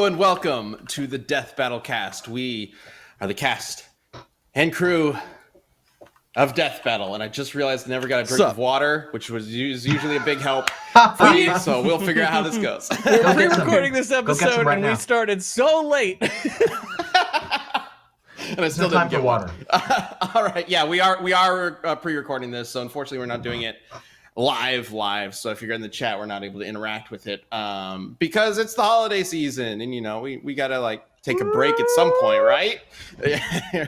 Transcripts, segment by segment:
and welcome to the Death Battle Cast. We are the cast and crew of Death Battle, and I just realized I never got a drink of water, which was usually a big help for me, so we'll figure out how this goes. We're pre-recording this episode, and we started so late. And I still didn't get water. All right, yeah, we are pre-recording this, so unfortunately we're not doing it live. So if you're in the chat, we're not able to interact with it because it's the holiday season, and we gotta take a break at some point, right?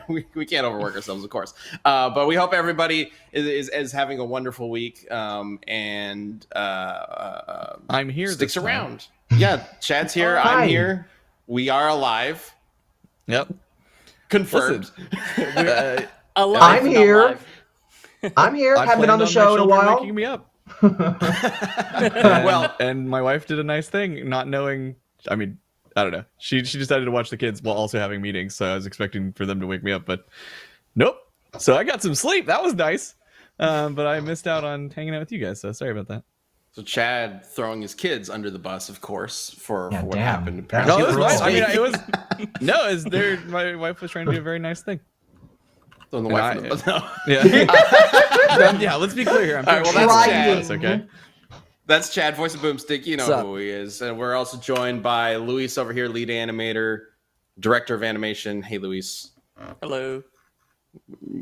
we can't overwork ourselves, of course. But we hope everybody is having a wonderful week. And I'm here. Sticks around. Yeah, Chad's here. Hi. I'm here. We are alive. Yep. Confirmed. I'm here. I'm here. Haven't been on the show in a while. Waking me up. Well, and my wife did a nice thing, not knowing. I mean, I don't know. She decided to watch the kids while also having meetings, so I was expecting for them to wake me up, but nope. So I got some sleep. That was nice. But I missed out on hanging out with you guys, so sorry about that. So Chad throwing his kids under the bus, of course, for what damn. happened. No, it was nice. I mean, it was my wife was trying to do a very nice thing. So the wife Yeah. Yeah, let's be clear here. All right, well, that's Chad. Okay. That's Chad, voice of Boomstick. You know who he is. And we're also joined by Luis over here, lead animator, director of animation. Hey, Luis. Hello.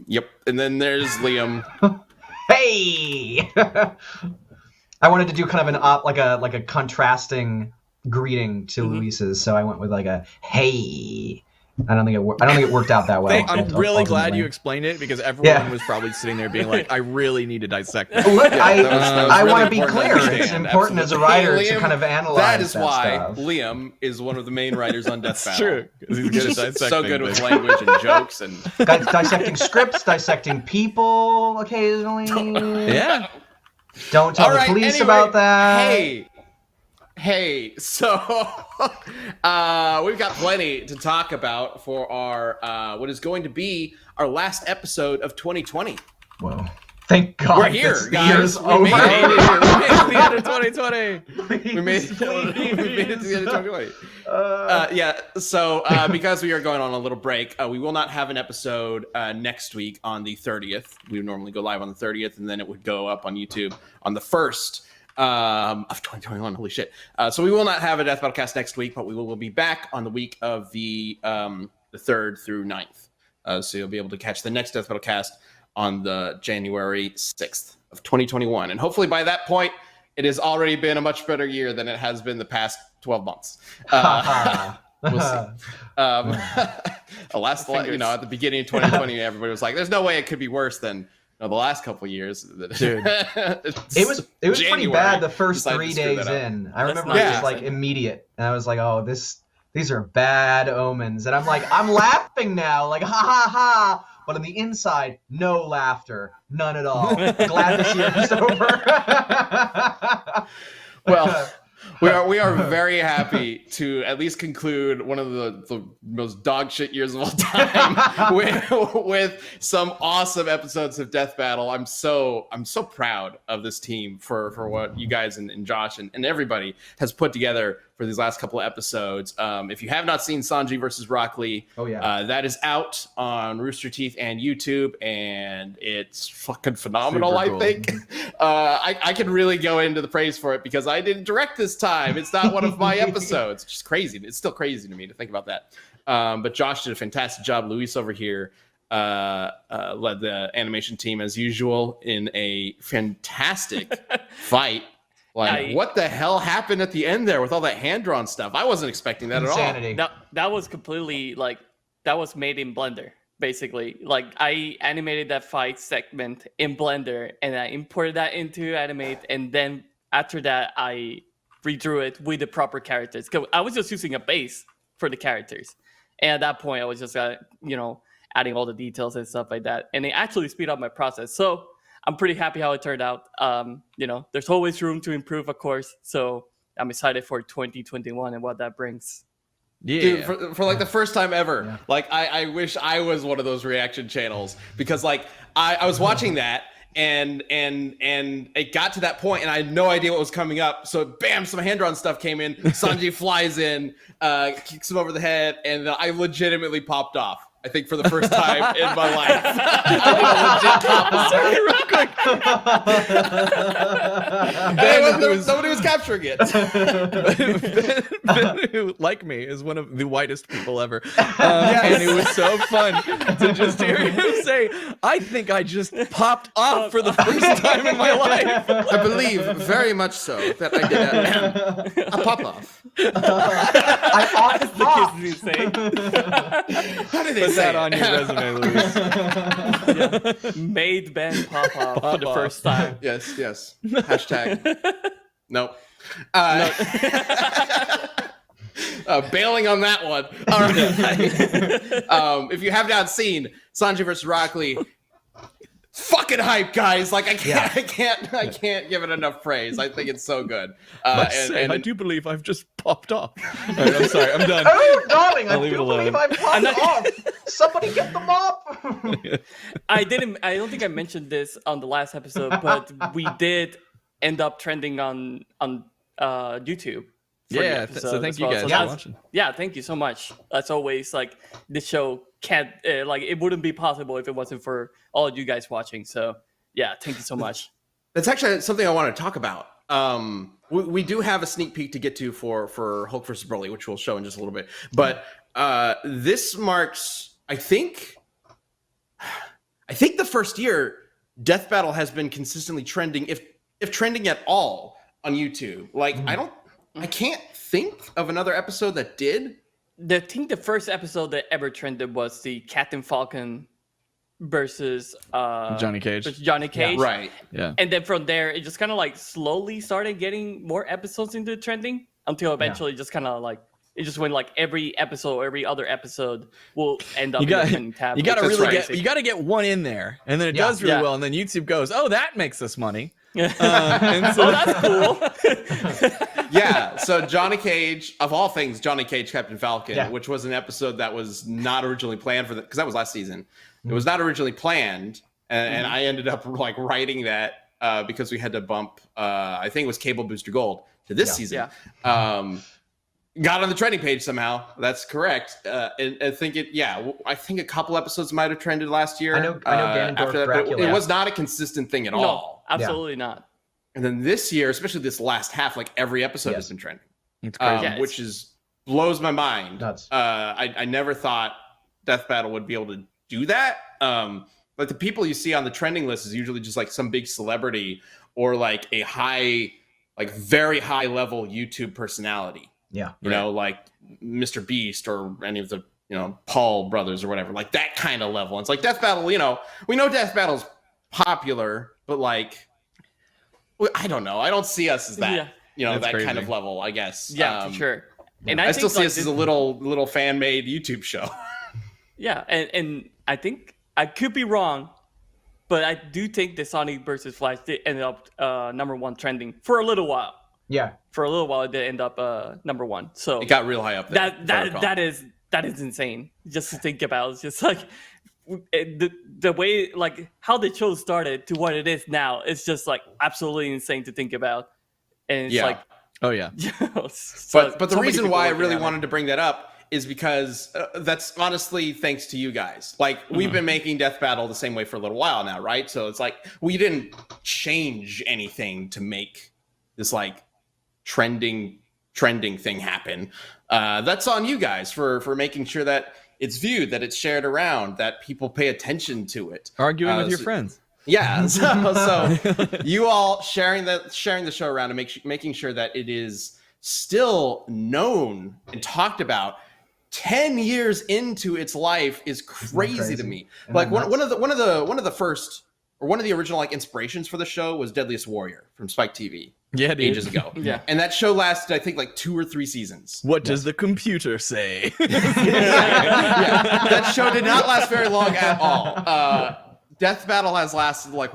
Yep. And then there's Liam. Hey! I wanted to do kind of an like a contrasting greeting to Luis's, so I went with a hey. I don't think it worked out that well. I'm really glad you explained it because everyone was probably sitting there being like, I really need to dissect this. Look, I really want to be important to clear. understand. It's important as a writer Hey, Liam, to kind of analyze that is why stuff. Liam is one of the main writers on Death Battle. True. 'Cause he's good at dissecting So good with things. language and jokes and Dissecting scripts, dissecting people occasionally. Yeah. Don't tell All the right, police anyway, about that. Hey, so we've got plenty to talk about for our what is going to be our last episode of 2020. Whoa. Thank God. We're here, this guys. year's We over. made it. We made it to the end of 2020. We made it to the end of 2020. Yeah, so because we are going on a little break, we will not have an episode next week on the 30th. We would normally go live on the 30th, and then it would go up on YouTube on the 1st. Of 2021, holy shit. So we will not have a Death Battle cast next week, but we will be back on the week of the 3rd through 9th. So you'll be able to catch the next Death Battle cast on the January 6th of 2021. And hopefully by that point, it has already been a much better year than it has been the past 12 months. We'll see. At the beginning of 2020, everybody was like, there's no way it could be worse than the last couple of years. Dude. It was pretty bad the first 3 days in. I remember it was immediate. And I was like, oh, these are bad omens. And I'm like, I'm laughing now, like, ha ha ha. But on the inside, no laughter. None at all. Glad this year is over. Well, we are very happy to at least conclude one of the most dog shit years of all time with some awesome episodes of Death Battle. I'm so proud of this team for what you guys and Josh and everybody has put together for these last couple of episodes. If you have not seen Sanji versus Rock Lee, that is out on Rooster Teeth and YouTube, and it's fucking phenomenal. Super I cool. think I can really go into the praise for it because I didn't direct this time. It's not one of my episodes. It's just crazy. It's still crazy to me to think about that. But Josh did a fantastic job. Luis over here led the animation team as usual in a fantastic fight. What the hell happened at the end there with all that hand-drawn stuff? I wasn't expecting that Insanity. at all. That was completely that was made in Blender, basically. I animated that fight segment in Blender and I imported that into Animate, and then after that I redrew it with the proper characters. 'Cause I was just using a base for the characters, and at that point I was just adding all the details and stuff like that, and it actually speed up my process. So I'm pretty happy how it turned out. There's always room to improve, of course. So I'm excited for 2021 and what that brings. Yeah. Dude, for the first time ever, I wish I was one of those reaction channels because I was watching that and it got to that point, and I had no idea what was coming up. So bam, some hand-drawn stuff came in. Sanji flies in, kicks him over the head, and I legitimately popped off. I think for the first time in my life. Sorry, real quick. Nobody was capturing it. Ben, who, like me, is one of the whitest people ever. And it was so fun to just hear him say, I think I just popped off for the first time in my life. I believe very much so that I did a pop-off. I often pop. How did they Put say that on your resume, Luis. Made Ben pop off for the first time. Yes. Hashtag. Nope. Bailing on that one. All right. If you have not seen Sanji vs. Rock Lee, fucking hype, guys! Like I can't give it enough praise. I think it's so good. And I do believe I've just popped off. Right, I'm sorry. I'm done. Oh, darling! I leave it do alone. believe I popped off. Somebody get the mop. I don't think I mentioned this on the last episode, but we did end up trending on YouTube. Yeah, so thank you guys for watching. Yeah, thank you so much. As always, like this show can't it wouldn't be possible if it wasn't for all of you guys watching. So yeah, thank you so much. That's actually something I want to talk about. We do have a sneak peek to get to for Hulk vs. Broly, which we'll show in just a little bit. But this marks, I think the first year Death Battle has been consistently trending, if trending at all, on YouTube. Like I can't think of another episode that did. I think the first episode that ever trended was the Captain Falcon versus Johnny Cage. Yeah, right. Yeah. And then from there, it just kind of like slowly started getting more episodes into trending until eventually just kind of like it just went like every episode, every other episode will end up in the trending tab. You got to get one in there, and then it does really well, and then YouTube goes, "Oh, that makes us money." And so that's cool. Yeah, so Johnny Cage, of all things, Johnny Cage Captain Falcon, which was an episode that was not originally planned for because that was last season. It was not originally planned, and I ended up like writing that because we had to bump. I think it was Cable Booster Gold to this season. Yeah. Got on the trending page somehow. That's correct. And I think I think a couple episodes might have trended last year. I know Ganondorf Dracula. It was not a consistent thing at all. Absolutely not. And then this year, especially this last half, like every episode has been trending. It's crazy. Which blows my mind. Nuts. I never thought Death Battle would be able to do that. Like the people you see on the trending list is usually just like some big celebrity or like a very high level YouTube personality. Yeah. You know, like Mr. Beast or any of the, Paul brothers or whatever, like that kind of level. It's like Death Battle, we know Death Battle's popular, but like, I don't know. I don't see us as that, that crazy. Kind of level, I guess. Yeah, for sure. And I still see us as a little fan-made YouTube show. Yeah, and I think I could be wrong, but I do think the Sonic versus Flash did end up #1 trending for a little while. Yeah, for a little while it did end up #1. So it got real high up there. That is insane. Just to think about, it's just like the way like how the show started to what it is now. It's just like absolutely insane to think about, and it's like, oh yeah. But the reason why I really wanted to bring that up is because that's honestly thanks to you guys. Like we've been making Death Battle the same way for a little while now, right? So it's like we didn't change anything to make this like trending thing happen. That's on you guys for making sure that it's viewed, that it's shared around, that people pay attention to it. Arguing with your friends. Yeah, so you all sharing the show around and making sure that it is still known and talked about 10 years into its life is crazy to me. Like one of the first or one of the original like inspirations for the show was Deadliest Warrior from Spike TV. Yeah, dude. Ages ago. Yeah. And that show lasted, I think, like 2 or 3 seasons. What does the computer say? That show did not last very long at all. Death Battle has lasted like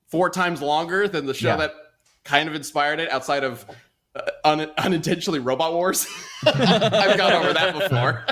4 times longer than the show that kind of inspired it, outside of unintentionally Robot Wars. I've gone over that before.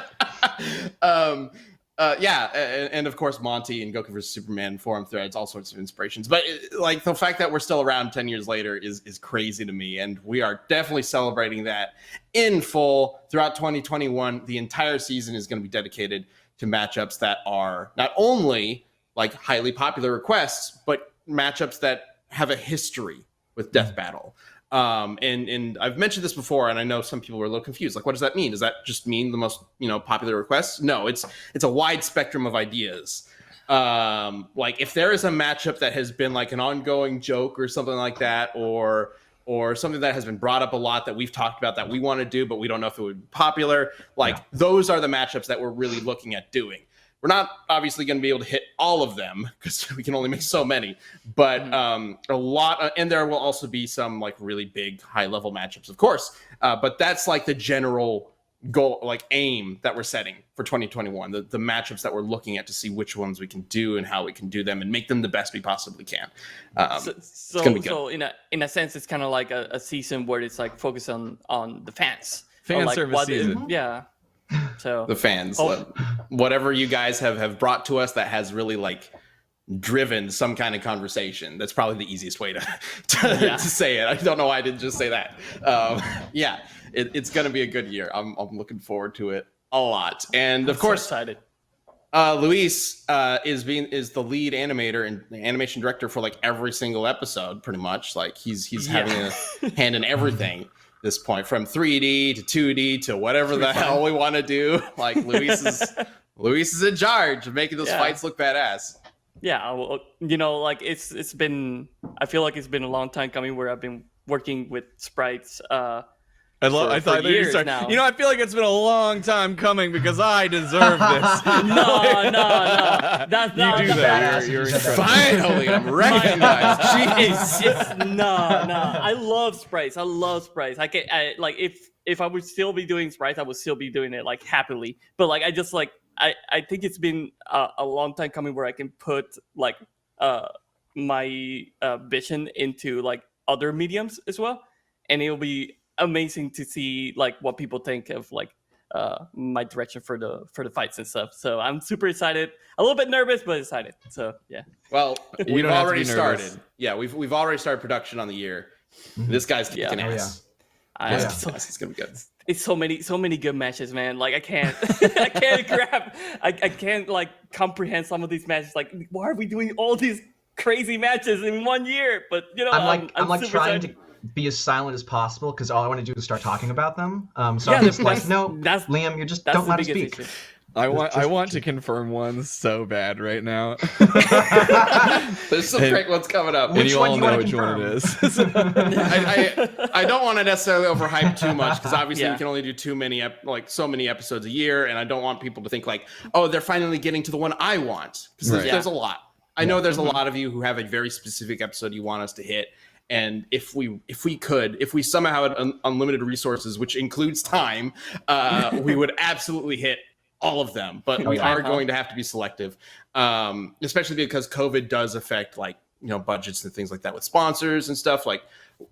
and of course Monty and Goku vs Superman forum threads, all sorts of inspirations. But like the fact that we're still around 10 years later is crazy to me, and we are definitely celebrating that in full throughout 2021. The entire season is going to be dedicated to matchups that are not only like highly popular requests, but matchups that have a history with Death Battle. And I've mentioned this before, and I know some people were a little confused. Like, what does that mean? Does that just mean the most, popular requests? No, it's a wide spectrum of ideas. Like if there is a matchup that has been like an ongoing joke or something like that, or something that has been brought up a lot that we've talked about that we want to do, but we don't know if it would be popular. Like those are the matchups that we're really looking at doing. We're not obviously going to be able to hit all of them because we can only make so many, but a lot, and there will also be some like really big high level matchups, of course. But that's like the general goal, like aim that we're setting for 2021, the matchups that we're looking at to see which ones we can do and how we can do them and make them the best we possibly can. So in a sense, it's kind of like a season where it's like focused on the fans. Fan service season. Yeah. So the fans, whatever you guys have brought to us that has really like driven some kind of conversation. That's probably the easiest way to say it. I don't know why I didn't just say that. It's going to be a good year. I'm looking forward to it a lot. And of course, so excited. Luis is the lead animator and animation director for like every single episode, pretty much. Like he's having a hand in everything. This point, from 3D to 2D to whatever the hell we want to do. Like Luis is in charge of making those fights look badass. Yeah, well, like it's been, I feel like it's been a long time coming where I've been working with sprites. I thought years now. I feel like it's been a long time coming because I deserve this. No. That's not you do that. You're finally, I'm recognized. Jeez. No. I love sprites. If I would still be doing sprites, I would still be doing it like happily. But like, I think it's been a long time coming where I can put like my vision into like other mediums as well, and it'll be amazing to see like what people think of like my direction for the fights and stuff. So I'm super excited, a little bit nervous, but excited. So yeah. Well, we've already started. Yeah, we've already started production on the year. This guy's kicking ass. It's gonna be good. It's so many good matches, man. Like I can't I can't like comprehend some of these matches. Like, why are we doing all these crazy matches in 1 year? But I'm like trying to be as silent as possible because all I want to do is start talking about them. So I'm just like, no, Liam, you just don't let us speak. Issue. I want to confirm one so bad right now. There's some great ones coming up. And you all know which one it is. I don't want to necessarily overhype too much because obviously we can only do so many episodes a year, and I don't want people to think like, oh, they're finally getting to the one I want, because there's a lot. I know there's a lot of you who have a very specific episode you want us to hit. And if we somehow had unlimited resources, which includes time, we would absolutely hit all of them. But we are going to have to be selective, especially because COVID does affect like budgets and things like that with sponsors and stuff. Like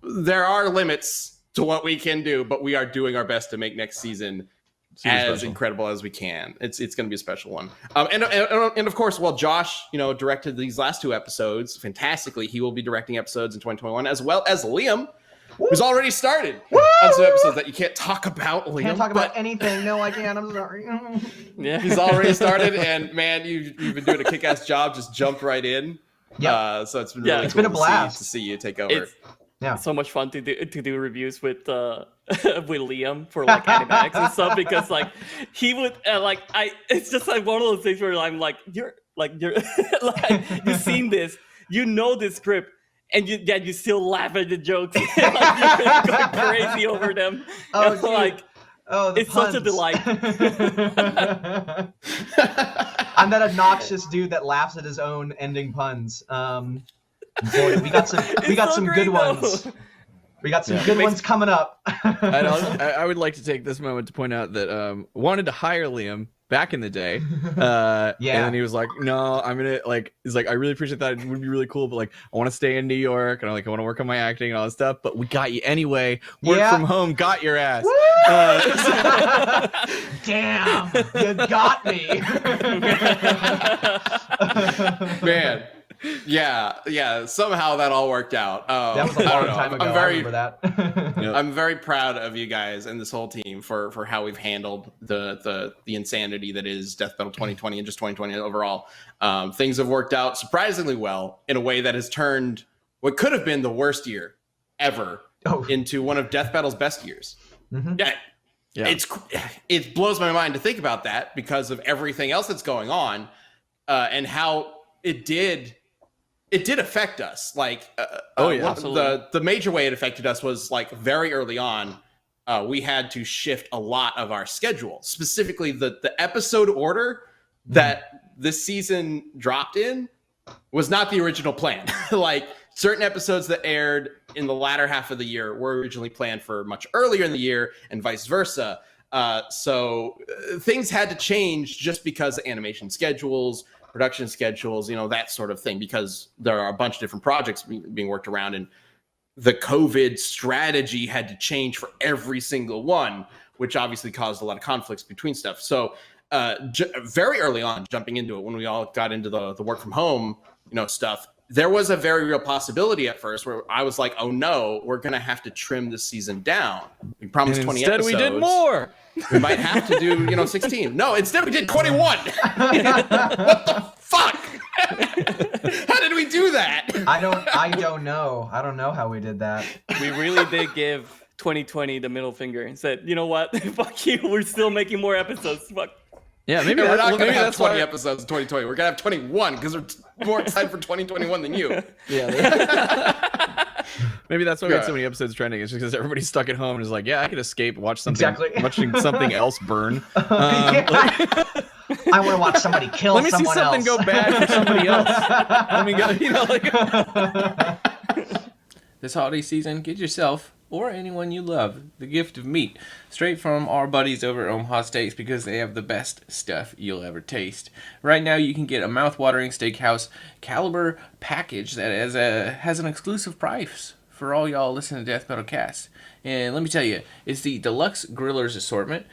there are limits to what we can do, but we are doing our best to make next season as incredible as we can. It's going to be a special one. And of course, while Josh, directed these last 2 episodes fantastically, he will be directing episodes in 2021, as well as Liam, who's already started on some episodes that you can't talk about. Liam, can't talk about anything. No, I can't. I'm sorry. Yeah, he's already started, and man, you've been doing a kick-ass job. Just jumped right in. Yeah. So it's been really cool been a blast to see you take over. It's so much fun to do reviews with Liam for like animatics and stuff, because like he would it's just like one of those things where I'm like you're like you've seen this, this script, and you still laugh at the jokes, you're going crazy over them. It's puns. such a delight. I'm that obnoxious dude that laughs at his own ending puns. Boy, we got some good ones. We got some good ones coming up. I would like to take this moment to point out that wanted to hire Liam back in the day. And then he was like, no, I'm gonna he's like, I really appreciate that. It would be really cool, but like I want to stay in New York and I want to work on my acting and all this stuff. But we got you anyway. Work from home, got your ass. Damn, you got me. Man. Yeah. Somehow that all worked out. That was a long time ago. I remember that. I'm very proud of you guys and this whole team for how we've handled the insanity that is Death Battle 2020 and just 2020 overall. Things have worked out surprisingly well in a way that has turned what could have been the worst year ever into one of Death Battle's best years. Mm-hmm. Yeah. It blows my mind to think about that because of everything else that's going on and how it did affect us. Like, the major way it affected us was like very early on. We had to shift a lot of our schedule, specifically the episode order that this season dropped in was not the original plan. Like certain episodes that aired in the latter half of the year were originally planned for much earlier in the year and vice versa. So things had to change just because of animation schedules, production schedules, that sort of thing, because there are a bunch of different projects being worked around, and the COVID strategy had to change for every single one, which obviously caused a lot of conflicts between stuff. So very early on, jumping into it, when we all got into the work from home, stuff, there was a very real possibility at first where I was like, oh no, we're going to have to trim this season down. We promised 20 episodes. Instead, we did more. We might have to do, 16. No, instead we did 21. What the fuck? How did we do that? I don't know. I don't know how we did that. We really did give 2020 the middle finger and said, you know what? Fuck you. We're still making more episodes. Fuck. Yeah, maybe we're not going to have 20 episodes in 2020. We're going to have 21 because we're more excited for 2021 than you. Yeah. Maybe that's why we had so many episodes trending. It's just because everybody's stuck at home and is like, yeah, I could escape, watching something else burn. I want to watch somebody kill someone else. Let me see something go bad for somebody else. Let me go, This holiday season, get yourself or anyone you love the gift of meat straight from our buddies over at Omaha Steaks, because they have the best stuff you'll ever taste. Right now you can get a mouth-watering steakhouse caliber package that has an exclusive price for all y'all listening to Death Battle Cast. And let me tell you, it's the Deluxe Grillers assortment,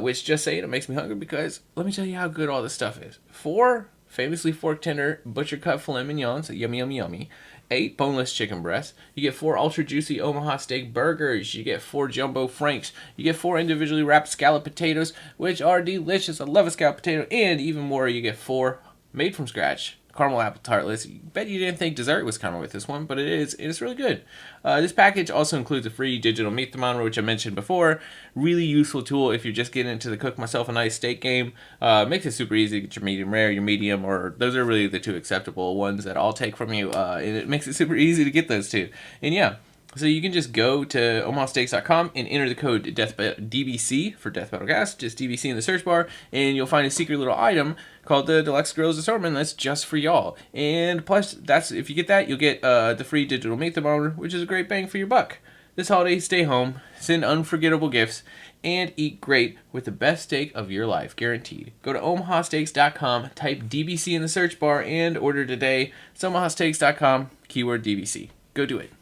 which, just saying, it makes me hungry, because let me tell you how good all this stuff is. 4 famously fork tender butcher cut filet mignons, yummy, yummy, yummy. 8 boneless chicken breasts. You get 4 ultra juicy Omaha steak burgers. You get 4 jumbo franks. You get 4 individually wrapped scallop potatoes, which are delicious. I love a scallop potato. And even more, you get 4 made from scratch caramel apple tartlets. Bet you didn't think dessert was coming with this one, but it is. It's really good. This package also includes a free digital meat thermometer, which I mentioned before. Really useful tool if you're just getting into the cook myself a nice steak game. Makes it super easy to get your medium rare, your medium, or those are really the 2 acceptable ones that I'll take from you. And it makes it super easy to get those 2. And yeah. So you can just go to omahasteaks.com and enter the code DBC for Death Battle Cast, just DBC in the search bar, and you'll find a secret little item called the Deluxe Grills Assortment that's just for y'all. And plus, if you get that, you'll get the free digital meat thermometer, which is a great bang for your buck. This holiday, stay home, send unforgettable gifts, and eat great with the best steak of your life, guaranteed. Go to omahasteaks.com, type DBC in the search bar, and order today. It's omahasteaks.com, keyword DBC. Go do it.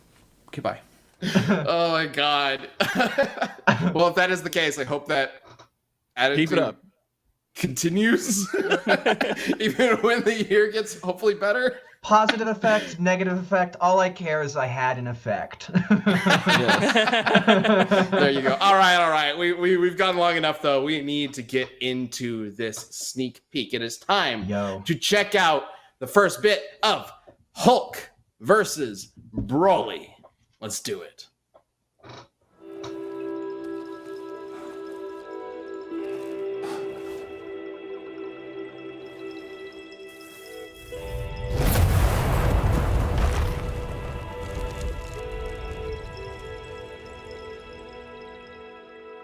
Okay, bye. Oh my god. Well, if that is the case, I hope that attitude keep it up continues even when the year gets hopefully better. Positive effect, negative effect. All I care is I had an effect. There you go. All right. We've gone long enough, though. We need to get into this sneak peek. It is time to check out the first bit of Hulk versus Broly. Let's do it.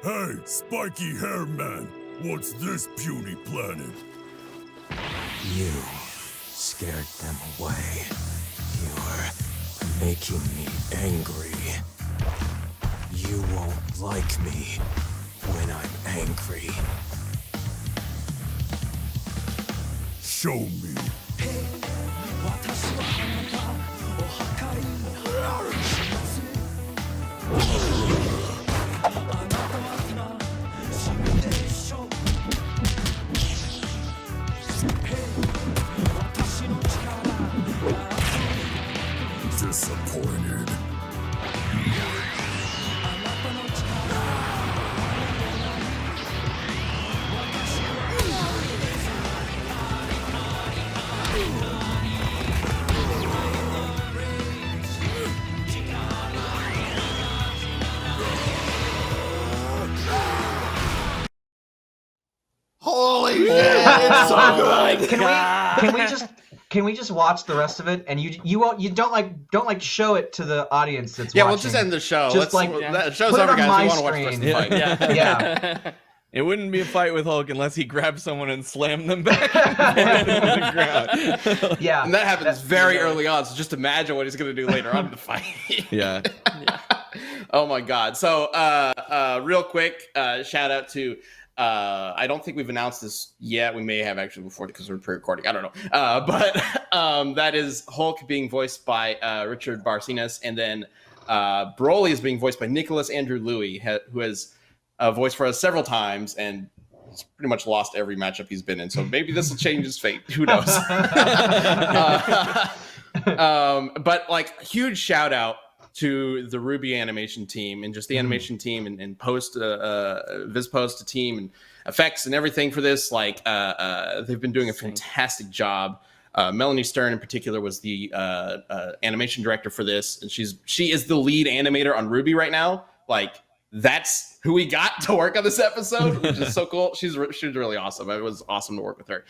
Hey, spiky hair man, what's this puny planet? You scared them away. You're making me angry. You won't like me when I'm angry. Show me. Disappointed. Holy shit! It's so good. Can we just watch the rest of it, and you don't show it to the audience that's Yeah, watching. we'll just end the show. Just that show's put it over, on guys. my We want to watch the rest of the screen. fight. Yeah. It wouldn't be a fight with Hulk unless he grabbed someone and slammed them back on the ground. Yeah. And that happens very early on, so just imagine what he's going to do later on in the fight. Yeah. Oh my god. So real quick, shout out to I don't think we've announced this yet. We may have actually before because we're pre-recording. I don't know. But that is Hulk being voiced by Richard Barcinas, and then Broly is being voiced by Nicholas Andrew Louis, who has voiced for us several times and he's pretty much lost every matchup he's been in. So maybe this will change his fate. Who knows? But like, huge shout out to the Ruby animation team and just the animation team and post Viz Post team and effects and everything for this. Like they've been doing a fantastic job. Melanie Stern in particular was the animation director for this, and she is the lead animator on Ruby right now. Like, that's who we got to work on this episode, which is so cool. She's really awesome. It was awesome to work with her.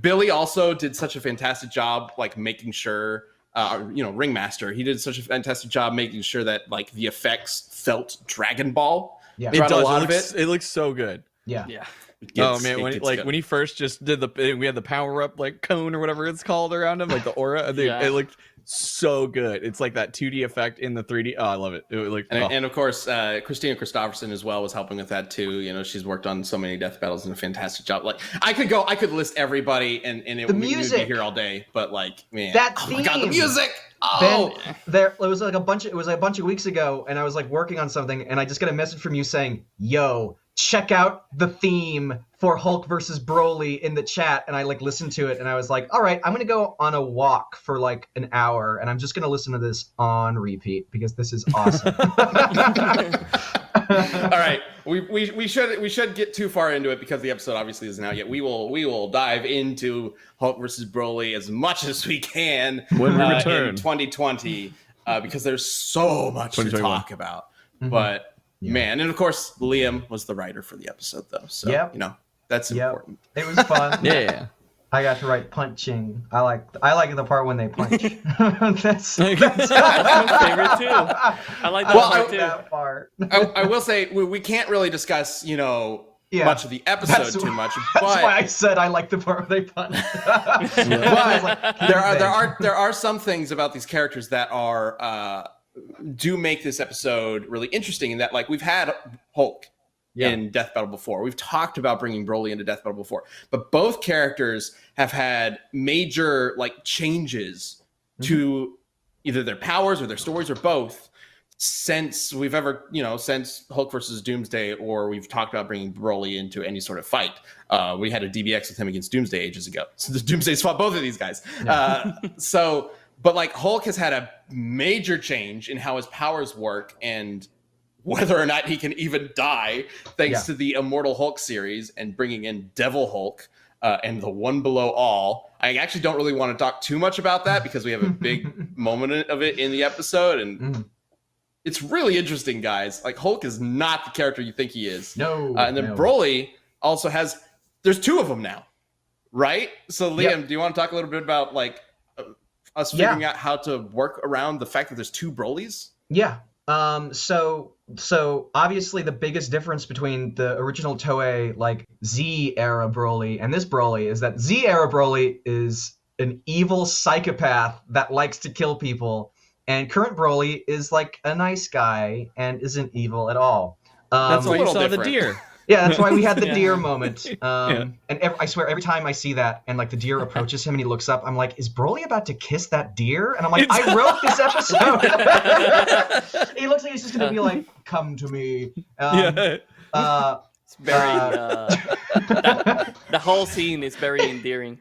Billy also did such a fantastic job, like making sure, Ringmaster. He did such a fantastic job making sure that like the effects felt Dragon Ball. Yeah, it does. A lot of it looks so good. Yeah. Oh man, when he first just did we had the power up like cone or whatever it's called around him, like the aura. It looked so good. It's like that 2D effect in the 3D. Oh, I love it. And of course, Christina Christopherson as well was helping with that too. You know, she's worked on so many death battles and a fantastic job. Like, I could list everybody, and it would be here all day. But like, man, my god, the music. Oh, Ben, it was like a bunch of weeks ago, and I was like working on something, and I just got a message from you saying, "Yo, check out the theme for Hulk versus Broly in the chat," and I like listened to it, and I was like, all right, I'm gonna go on a walk for like an hour, and I'm just gonna listen to this on repeat because this is awesome. All right, we should get too far into it because the episode obviously isn't out yet. We will dive into Hulk versus Broly as much as we can when we return in 2020 because there's so much to talk about. Mm-hmm. But man, and of course Liam was the writer for the episode though, so that's important. It was fun. Yeah. I got to write punching. I like the part when they punch. that's my favorite too. I like that part too. I will say we can't really discuss, much of the episode too much. That's why I said I like the part where they punch. But there are some things about these characters that are do make this episode really interesting, in that like we've had Hulk in Death Battle before. We've talked about bringing Broly into Death Battle before, but both characters have had major like changes to either their powers or their stories or both since since Hulk versus Doomsday, or we've talked about bringing Broly into any sort of fight. We had a DBX with him against Doomsday ages ago. So the Doomsday's fought both of these guys. But like Hulk has had a major change in how his powers work and whether or not he can even die, thanks to the Immortal Hulk series and bringing in Devil Hulk and the One Below All. I actually don't really want to talk too much about that because we have a big moment of it in the episode, and it's really interesting, guys. Like, Hulk is not the character you think he is. No. And then Broly also there's two of them now, right? So Liam, do you want to talk a little bit about like us figuring out how to work around the fact that there's two Brolys? Yeah. So obviously the biggest difference between the original Toei like Z era Broly and this Broly is that Z era Broly is an evil psychopath that likes to kill people, and current Broly is like a nice guy and isn't evil at all. That's why you little saw the different. deer. Yeah, that's why we had the Yeah. deer moment. And I swear, every time I see that and like the deer approaches him and he looks up, I'm like, is Broly about to kiss that deer? And I'm like, I wrote this episode. He looks like he's just gonna be like, come to me. It's very the whole scene is very endearing.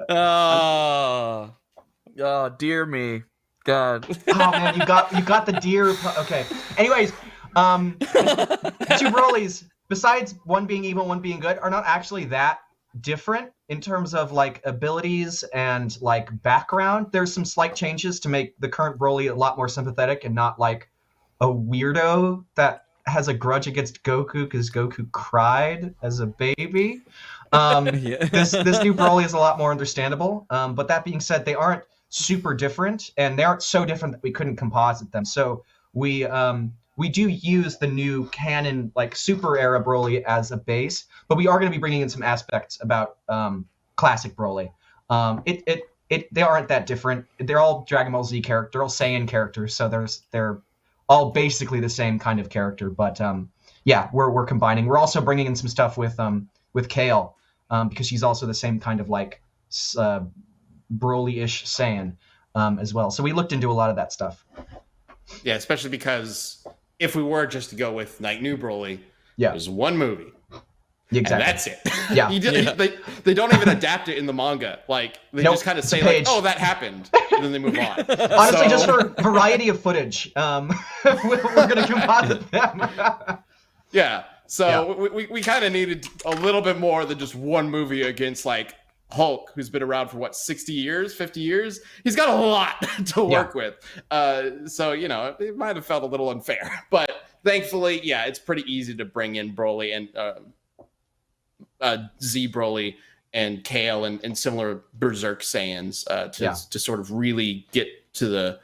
Oh, dear me, God. Oh man, you got the deer. Okay. Anyways, two Brolys, besides one being evil, one being good, are not actually that different in terms of like abilities and like background. There's some slight changes to make the current Broly a lot more sympathetic and not like a weirdo that has a grudge against Goku because Goku cried as a baby. This new Broly is a lot more understandable. But that being said, they aren't super different, and they aren't so different that we couldn't composite them. So we do use the new canon like Super Era Broly as a base, but we are going to be bringing in some aspects about classic Broly. They aren't that different. They're all Dragon Ball Z characters, they're all Saiyan characters, so they're all basically the same kind of character. But yeah, we're combining. We're also bringing in some stuff with Kale, because she's also the same kind of like Broly-ish Saiyan as well. So we looked into a lot of that stuff. Yeah, especially because if we were just to go with like New Broly, Yeah. there's one movie. Exactly. And that's it. Yeah. They don't even adapt it in the manga. Like they Nope, just kind of it's a say like, page. "Oh, that happened," and then they move on. Honestly, So- just for variety of footage, we're going to composite them. Yeah. So we kind of needed a little bit more than just one movie against like Hulk, who's been around for what, 60 years, 50 years. He's got a lot to work with. So it might have felt a little unfair, but thankfully, yeah, it's pretty easy to bring in Broly and Z Broly and Kale and similar Berserk Saiyans to sort of really get to the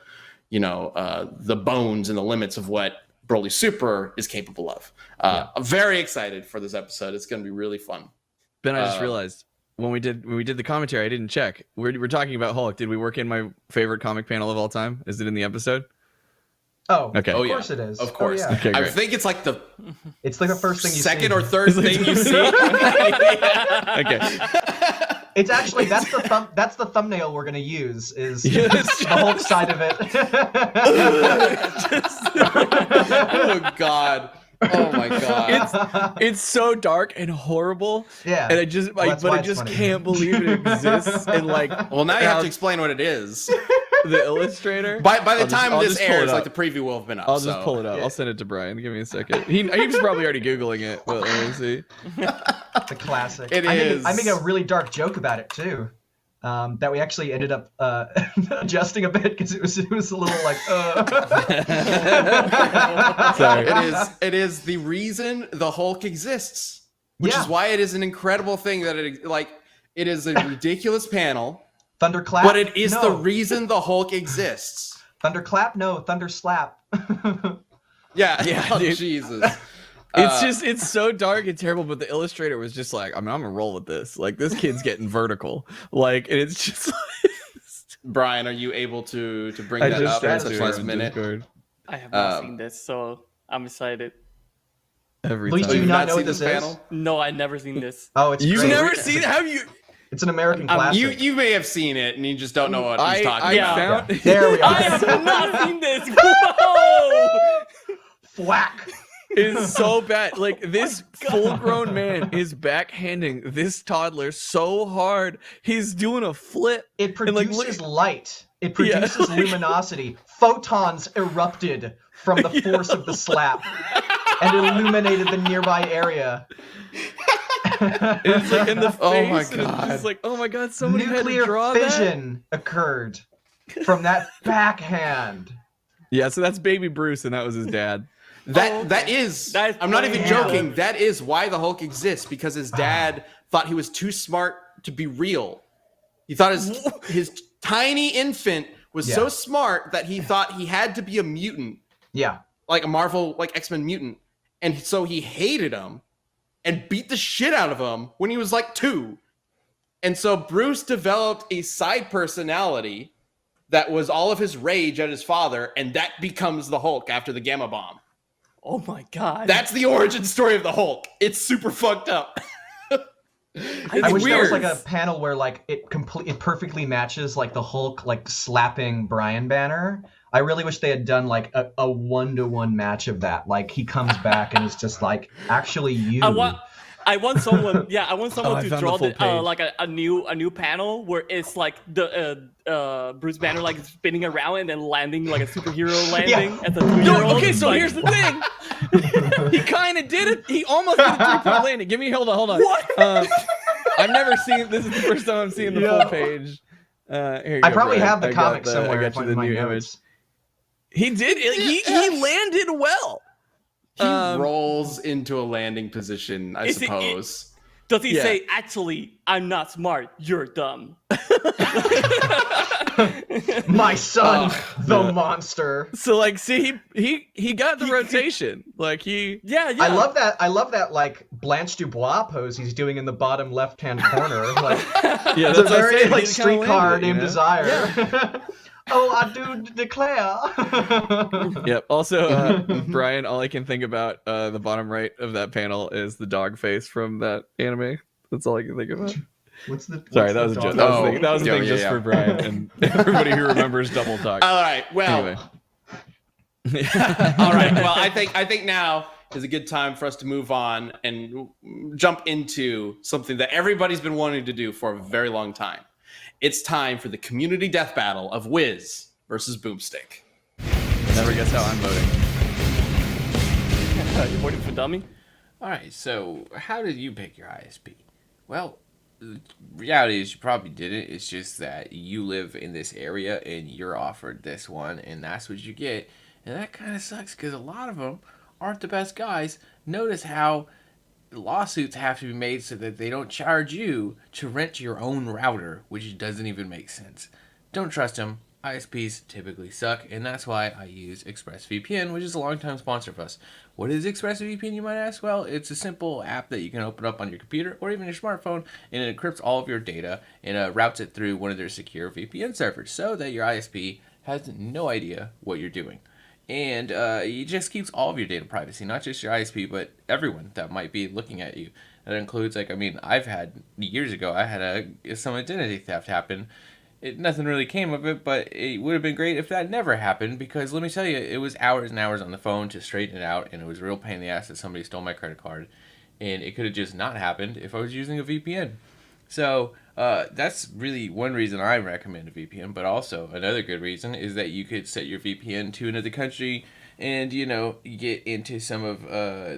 the bones and the limits of what Broly Super is capable of. I'm very excited for this episode. It's going to be really fun. Ben, I just realized when we did the commentary, I didn't check. We're talking about Hulk. Did we work in my favorite comic panel of all time? Is it in the episode? Oh, okay. Of course it is. Of course. Oh, yeah. Okay, I great. think it's like the It's like the first thing you second see. or third thing you see. Okay. It's actually that's the thumbnail we're gonna use is Yes. the Hulk side of it. Oh God. Oh my God. It's so dark and horrible. Yeah. And I just Well, that's why I it's just funny. can't believe it exists. And like, Well, now you have how to explain what it is. the illustrator. By the I'll time just this pull it airs, up. like the preview will have been up. I'll just so. pull it up. I'll send it to Brian. Give me a second. He's probably already Googling it. But let me see. The classic. It I is. made a really dark joke about it too. That we actually ended up adjusting a bit because it was a little like. Sorry. It is the reason the Hulk exists, which Yeah. is why it is an incredible thing that it is a ridiculous panel, Thunderclap. but it is no. the reason the Hulk exists. Thunderclap. No, Thunderslap. Yeah. Yeah, Oh, dude. Jesus. It's so dark and terrible, but the illustrator was just like, I'm gonna roll with this. Like, this kid's getting vertical. Like, and it's just like, Brian, are you able to bring I that just up in sent such it last on minute? Discord I have not seen this, so I'm excited. every Please time. do You've not know seen what this panel? is? No, I've never seen this. Oh, it's You've great. never seen it? Have you? It's an American classic. You may have seen it and you just don't know what he's talking I about. found. There we are. I have not seen this. Whoa! Whack. It is so bad. Like, this full-grown man is backhanding this toddler so hard. He's doing a flip. It And, like, produces look- light. It produces luminosity. Photons erupted from the force of the slap and illuminated the nearby area. It's like in the face. Oh my and it's God. just like, oh my God, somebody had to Nuclear draw that. fission occurred from that backhand. Yeah, so that's baby Bruce, and that was his dad. That is. That's I'm not even funny. joking. That is why the Hulk exists, because his dad thought he was too smart to be real. He thought his tiny infant was so smart that he thought he had to be a mutant, Yeah. like a Marvel, like X-Men mutant, and so he hated him and beat the shit out of him when he was like 2. And so Bruce developed a side personality that was all of his rage at his father, and that becomes the Hulk after the gamma bomb. Oh my god. That's the origin story of the Hulk. It's super fucked up. I wish there was like a panel where like it perfectly matches like the Hulk like slapping Brian Banner. I really wish they had done like a 1-to-1 match of that. Like he comes back and it's just like, actually you. I want someone, I want someone to draw like a new panel where it's like the Bruce Banner like spinning around and then landing like a superhero landing at the 2-year-old. No, okay, so here's the thing. He kind of did it. He almost did a 3-point landing. Hold on. What? I've never seen. This is the first time I'm seeing the full page. Here you I go, probably Brian. have the comic somewhere. I got you the new image. He did. He landed well. He rolls into a landing position, I suppose. Does he say, actually, I'm not smart, you're dumb? My son, the monster. So like, see, he got the rotation. Like he. Yeah. I love that like Blanche Dubois pose he's doing in the bottom left-hand corner. Like, yeah, it's a very like streetcar named Desire. Yeah. Oh, I do declare. Yep. Also, Brian, all I can think about the bottom right of that panel is the dog face from that anime. That's all I can think about. Sorry, that was a joke. That was a thing just for Brian and everybody who remembers Double Talk. All right. Well. Anyway. All right. Well, I think now is a good time for us to move on and jump into something that everybody's been wanting to do for a very long time. It's time for the community death battle of Wiz versus Boomstick. Never guess how I'm voting. You voting for dummy? All right, so how did you pick your ISP? Well, the reality is you probably didn't. It's just that you live in this area and you're offered this one, and that's what you get. And that kind of sucks because a lot of them aren't the best guys. Notice how lawsuits have to be made so that they don't charge you to rent your own router, which doesn't even make sense. Don't trust them. ISPs typically suck, and that's why I use ExpressVPN, which is a long-time sponsor of us. What is ExpressVPN, you might ask? Well, it's a simple app that you can open up on your computer or even your smartphone, and it encrypts all of your data and routes it through one of their secure VPN servers so that your ISP has no idea what you're doing. And it just keeps all of your data privacy, not just your ISP, but everyone that might be looking at you. That includes, I've had, years ago, I had some identity theft happen. Nothing really came of it, but it would have been great if that never happened, because let me tell you, it was hours and hours on the phone to straighten it out, and it was a real pain in the ass that somebody stole my credit card. And it could have just not happened if I was using a VPN. So that's really one reason I recommend a VPN, but also another good reason is that you could set your VPN to another country and, get into some of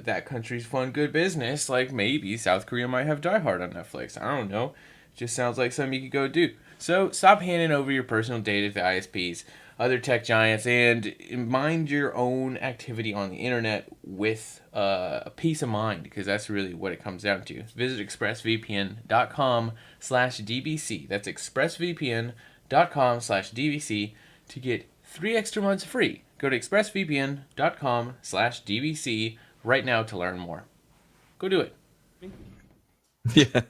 that country's fun, good business. Like maybe South Korea might have Die Hard on Netflix. I don't know. Just sounds like something you could go do. So stop handing over your personal data to ISPs, other tech giants, and mind your own activity on the internet with a peace of mind, because that's really what it comes down to. Visit expressvpn.com/dbc. That's expressvpn.com/dbc to get 3 extra months free. Go to expressvpn.com/dbc right now to learn more. Go do it. Yeah.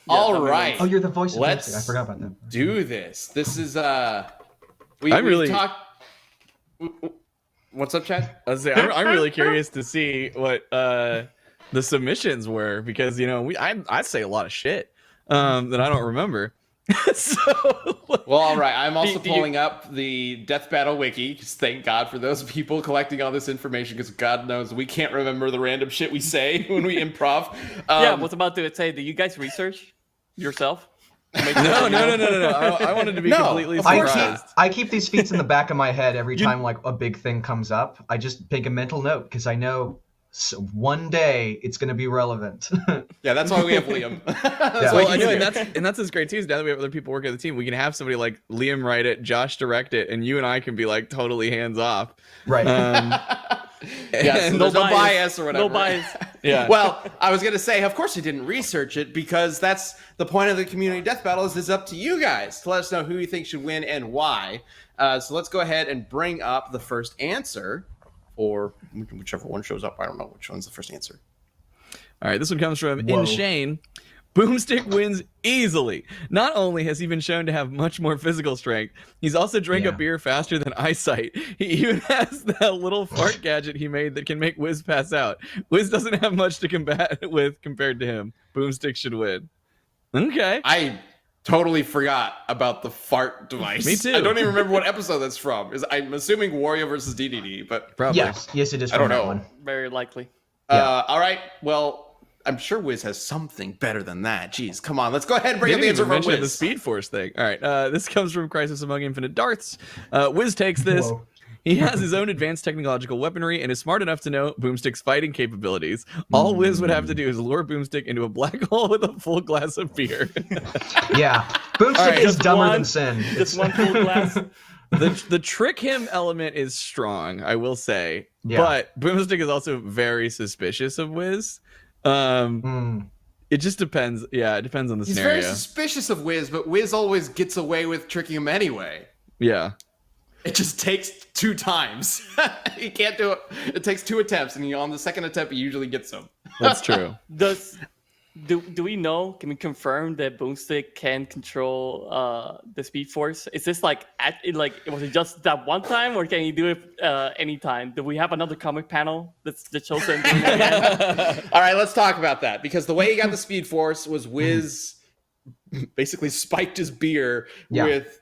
All right. Oh, you're the voice of Let's I forgot about that. do this. This is What's up, Chad? I'm really curious to see what the submissions were, because I say a lot of shit that I don't remember. So well, all right. I'm also pulling up the Death Battle wiki, because thank God for those people collecting all this information, because God knows we can't remember the random shit we say when we improv. I was about to say, do you guys research yourself? No. I wanted to be completely surprised. I keep these feats in the back of my head every time like a big thing comes up. I just make a mental note because I know one day it's going to be relevant. Yeah, that's why we have Liam. And that's what's great too. Is now that we have other people working at the team, we can have somebody like Liam write it, Josh direct it, and you and I can be like totally hands off. Right. Yeah, so there's no bias or whatever. No bias. Yeah. Well, I was going to say, of course you didn't research it, because that's the point of the community death battle. Is it's up to you guys to let us know who you think should win and why. So let's go ahead and bring up the first answer, or whichever one shows up. I don't know which one's the first answer. All right, this one comes from Inshane. Boomstick wins easily. Not only has he been shown to have much more physical strength, he's also drank a beer faster than eyesight. He even has that little fart gadget he made that can make Wiz pass out. Wiz doesn't have much to combat with compared to him. Boomstick should win. Okay. I totally forgot about the fart device. Me too. I don't even remember what episode that's from. I'm assuming Wario versus DDD, but probably. Yes, it is. I don't know. That one. Very likely. All right. Well, I'm sure Wiz has something better than that. Jeez, come on. Let's go ahead and bring up the answer for Wiz. The Speed Force thing. All right. This comes from Crisis Among Infinite Darts. Wiz takes this. Whoa. He has his own advanced technological weaponry and is smart enough to know Boomstick's fighting capabilities. All Wiz would have to do is lure Boomstick into a black hole with a full glass of beer. Yeah. Boomstick is dumber than Sin. Just one full glass. The trick him element is strong, I will say. Yeah. But Boomstick is also very suspicious of Wiz. It just depends. Yeah, it depends on the scenario. He's very suspicious of Wiz, but Wiz always gets away with tricking him anyway. Yeah. It just takes 2 times. He can't do it. It takes 2 attempts, and on the second attempt, he usually gets him. That's true. Do we know? Can we confirm that Boomstick can control the Speed Force? Is this was it just that one time, or can he do it anytime? Do we have another comic panel that shows him doing it again? All right, let's talk about that, because the way he got the Speed Force was Wiz basically spiked his beer with,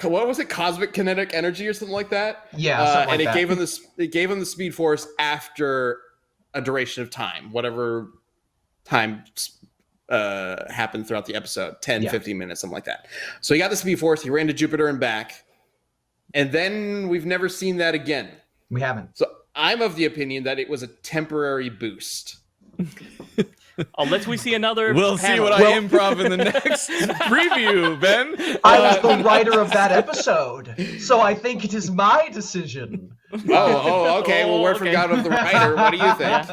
what was it, cosmic kinetic energy or something like that? Yeah, something and like that. It gave him the Speed Force after a duration of time, whatever time happened throughout the episode, 10, 15 minutes, something like that. So he got the Speed Force, he ran to Jupiter and back, and then we've never seen that again. We haven't. So I'm of the opinion that it was a temporary boost. Unless we see another We'll panel. see what I improv in the next preview, Ben. I was the writer of that episode, so I think it is my decision. Okay. Well, word from God of the writer. What do you think?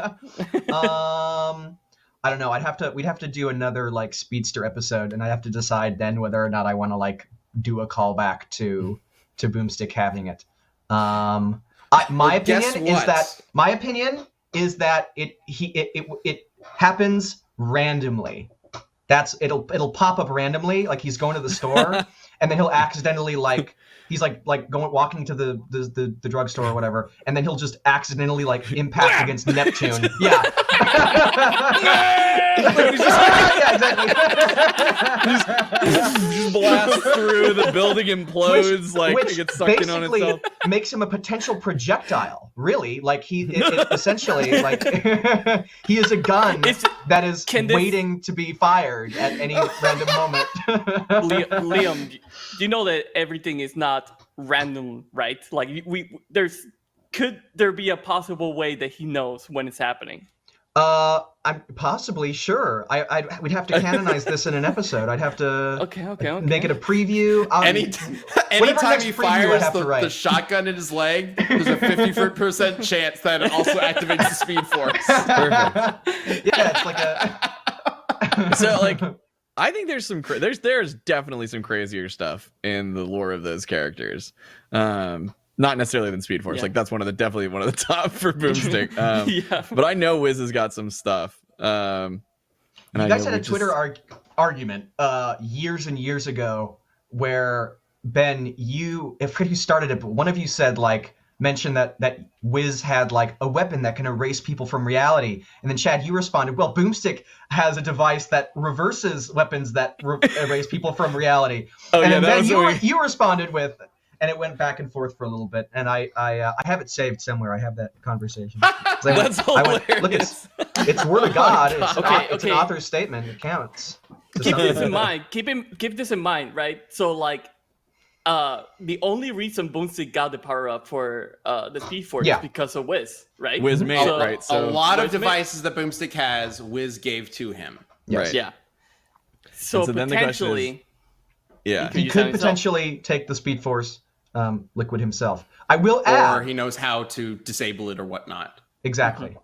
I don't know. We'd have to do another Speedster episode, and I have to decide then whether or not I want to do a callback to Boomstick having it. My opinion is that it happens randomly. It'll pop up randomly, like he's going to the store, and then he'll accidentally he's walking to the drugstore or whatever, and then he'll just accidentally impact against Neptune. Yeah. Yeah, exactly. just blast through, the building implodes, which it gets sucked in on basically itself. makes him a potential projectile. Really, essentially, he is a gun that is waiting to be fired at any random moment. Liam, do you know that everything is not random, right? Could there be a possible way that he knows when it's happening? I'm possibly sure. We'd have to canonize this in an episode. I'd have to okay. make it a preview. Anytime he fires the shotgun in his leg, there's a 50% chance that it also activates the Speed Force. Perfect. Yeah, it's like a. So I think there's there's definitely some crazier stuff in the lore of those characters. Not necessarily than Speed Force. That's definitely one of the top for Boomstick. But I know Wiz has got some stuff. You guys had a Twitter argument years and years ago where, Ben, I forget who started it, but one of you said mentioned that Wiz had a weapon that can erase people from reality, and then Chad, you responded, well, Boomstick has a device that reverses weapons that erase people from reality. And then you responded with. And it went back and forth for a little bit, and I have it saved somewhere. I have that conversation. That's hilarious. Look, it's word of God. It's an author's statement. It counts. Keep this in mind. Keep this in mind, right? So the only reason Boomstick got the power up for the Speed Force is because of Wiz, right? Wiz made it, right? So a lot of devices that Boomstick has, Wiz gave to him. Yes. Right. Yeah. So potentially, he could potentially take the Speed Force liquid himself. I will add, or he knows how to disable it or whatnot. Exactly.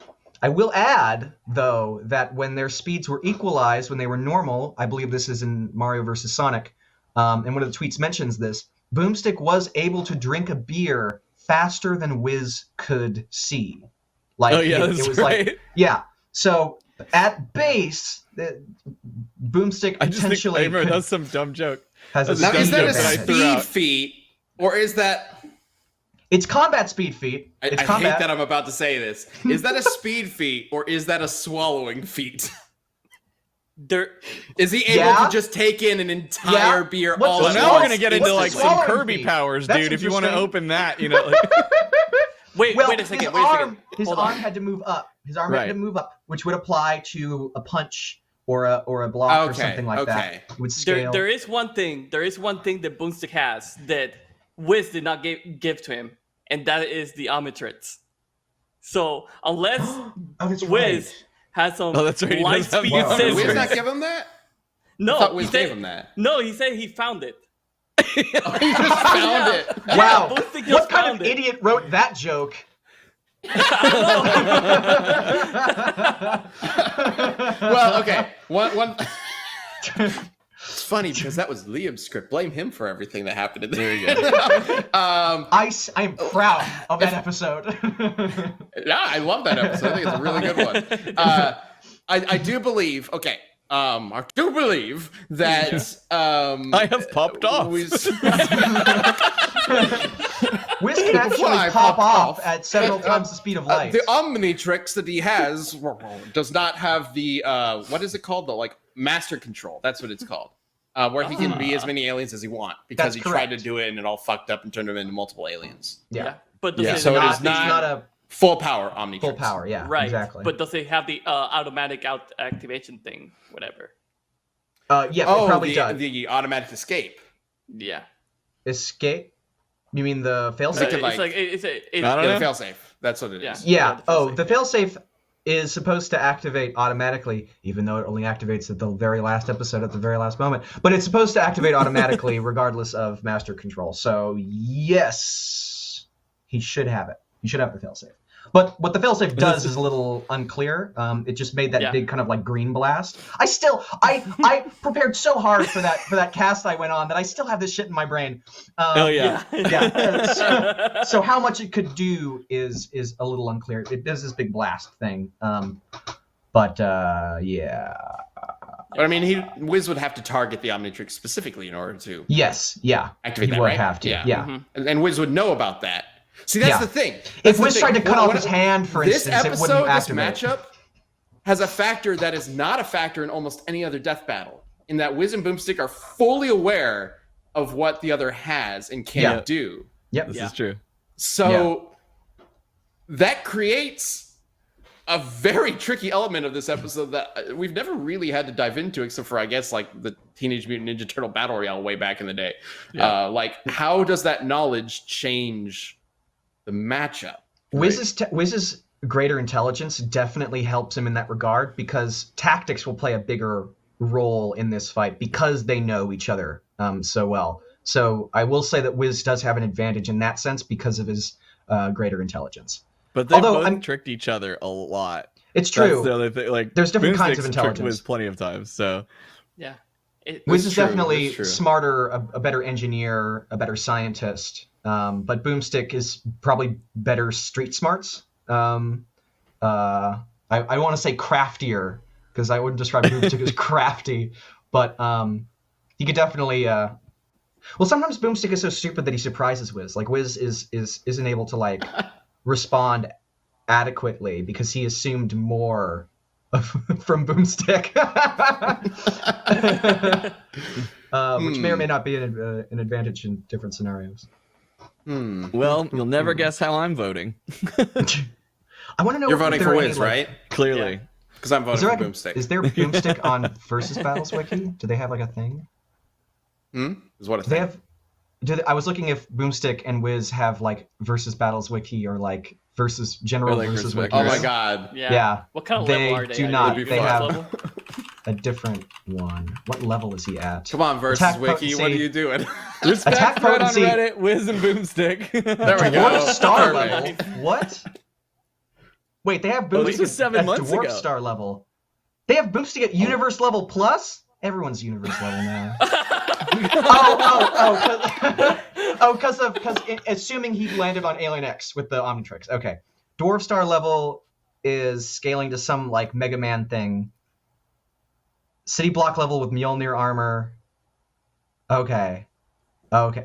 I will add, though, that when their speeds were equalized, when they were normal, I believe this is in Mario vs. Sonic, and one of the tweets mentions this, Boomstick was able to drink a beer faster than Wiz could see. That's right. So at base, Boomstick I just potentially think that's some dumb joke. has a Now, is that a advantage. speed feat, or is that... It's combat speed feat. I It's hate combat. that I'm about to say this. Is that a speed feat, or is that a swallowing feat? Is he able to just take in an entire beer What's all the Well, at now we're once? gonna get What's into the like some swallowing Kirby feat? powers, That's dude. If you want to interesting. open that, you know. Like, Wait Well, a second. His Hold arm on. had to move up. His arm had Right. to move up, which would apply to a punch or a block or something like that. It would scale. There is one thing that Boomstick has that Wiz did not give to him, and that is the Omnitrix. So unless that's Wiz right. has some Oh, that's right, he light does have speed the Did Wiz scissors. not give him that? No, I thought Wiz he said, gave him that. No, he said he found it. He just found it. Wow. Boomstick just What kind found of it. idiot wrote that joke? Well, okay. One. It's funny because that was Liam's script. Blame him for everything that happened in there. there you go. I'm proud of that episode. Yeah, I love that episode. I think it's a really good one. I do believe. Okay. I do believe that. I have popped off. Wiz can actually Fly pop popped off off. at several times the speed of light. The Omnitrix that he has does not have the what is it called? The like master control. That's what it's called. Where he can be as many aliens as he wants because That's he correct. tried to do it and it all fucked up and turned him into multiple aliens. yeah. But does Yeah, it so it not, is not- It's not a Full power Omnitrix. full power. Yeah. right? Exactly. But does it have the automatic activation thing? Whatever. Yeah. Oh, it probably the, does. the automatic escape. Yeah. Escape. You mean the They failsafe? could, like- it's I don't Yeah, know. the failsafe. That's what it is. Yeah. the Oh, failsafe, the yeah. failsafe is supposed to activate automatically, even though it only activates at the very last episode at the very last moment. But it's supposed to activate automatically regardless of master control. So yes, he should have it. He should have the failsafe. But what the failsafe does is a little unclear. It just made that big kind of like green blast. I prepared so hard for that cast I went on that I still have this shit in my brain. Oh yeah. Yeah. So how much it could do is a little unclear. It does this big blast thing. But yeah. But I mean, Wiz would have to target the Omnitrix specifically in order to Yes. Yeah. activate he that, would right? have to. Yeah. Yeah. And Wiz would know about that. See, that's Yeah. the thing. If That's the Wiz thing. tried to cut What- off what- his hand, for this instance, it episode, wouldn't this activate. matchup has a factor that is not a factor in almost any other death battle. In that Wiz and Boomstick are fully aware of what the other has and can't do. Yep. This is true. So that creates a very tricky element of this episode that we've never really had to dive into, except for, I guess, like the Teenage Mutant Ninja Turtle Battle Royale way back in the day. Yeah. Like, how does that knowledge change the matchup? Wiz's greater intelligence definitely helps him in that regard because tactics will play a bigger role in this fight because they know each other so well. So I will say that Wiz does have an advantage in that sense because of his greater intelligence. But they Although, both tricked each other a lot. It's true. That's the other thing. Like, There's different kinds of Boomstick's intelligence. tricked Wiz plenty of times. So Yeah. Wiz That's is true, definitely that's true. smarter, a better engineer, a better scientist. But Boomstick is probably better street smarts. I want to say craftier because I wouldn't describe Boomstick as crafty, but he could definitely. Well, sometimes Boomstick is so stupid that he surprises Wiz. Like Wiz isn't able to like respond adequately because he assumed more from Boomstick, which may or may not be an advantage in different scenarios. well, you'll never guess how I'm voting. I want to know. You're if voting there for are Wiz, any, like, right? Clearly. Because I'm Is voting there, for like, Boomstick. is there Boomstick on Versus Battles Wiki? Do they have like a thing? Is what I Do they think. have? I was looking if Boomstick and Wiz have like Versus Battles Wiki or like versus general Or, like, versus versus wiki. Oh my god. Yeah. Yeah. What kind of They level are they? do at? not. They First have- level? A different one. What level is he at? Come on, Versus Attack Wiki. What are potency. you doing? Respect Attack thread on potency. Reddit, Wiz and Boomstick. There we Dwarf go. Star Perfect. level. What? Wait, they have Oh, this Boomstick was 7 at months Dwarf ago. Star level. They have Boomstick at Universe level plus. Everyone's Universe level now. Because assuming he landed on Alien X with the Omnitrix. Okay, Dwarf Star level is scaling to some like Mega Man thing. City block level with Mjolnir armor. Okay.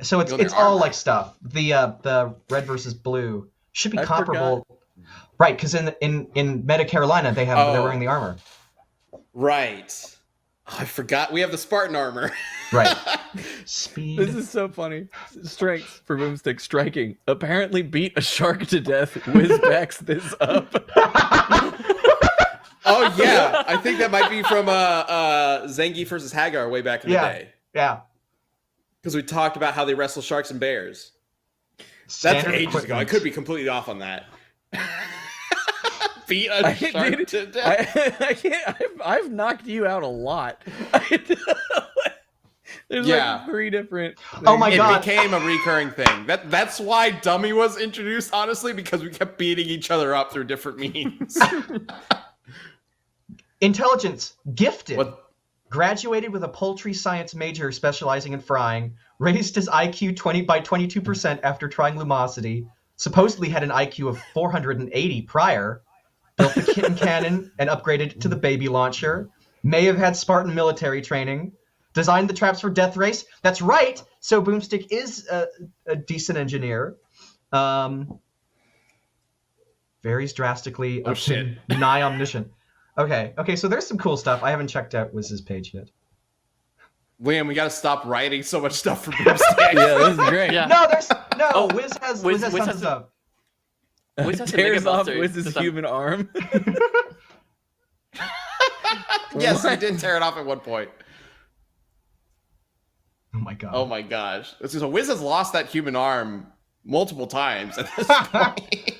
So it's all like stuff. The red versus blue should be comparable. Right, because in Meta Carolina they're wearing the armor. Right. Oh, I forgot. We have the Spartan armor. Right. Speed. This is so funny. Strength for Boomstick. Striking. Apparently beat a shark to death. Whiz backs this up. Oh yeah, I think that might be from Zangief versus Hagar way back in the day. Yeah. Because we talked about how they wrestle sharks and bears. That's ages ago. I could be completely off on that. Beat a shark to death. I can't. I've knocked you out a lot. There's like 3 different things. Oh my god. It became a recurring thing. That's why Dummy was introduced, honestly, because we kept beating each other up through different means. Intelligence. Gifted. What? Graduated with a poultry science major specializing in frying. Raised his IQ 22% after trying Lumosity. Supposedly had an IQ of 480 prior. Built the kitten cannon and upgraded it to the baby launcher. May have had Spartan military training. Designed the traps for Death Race. That's right. So Boomstick is a decent engineer. Varies drastically. Oh shit. Nigh omniscient. Okay. So there's some cool stuff. I haven't checked out Wiz's page yet. Liam, we gotta stop writing so much stuff for Boomstick. Yeah, this is great. Yeah. No, Wiz has some stuff. Wiz has Tears off Buster. Wiz's human arm. Yes, he did tear it off at one point. Oh my god. Oh my gosh. So Wiz has lost that human arm multiple times at this point.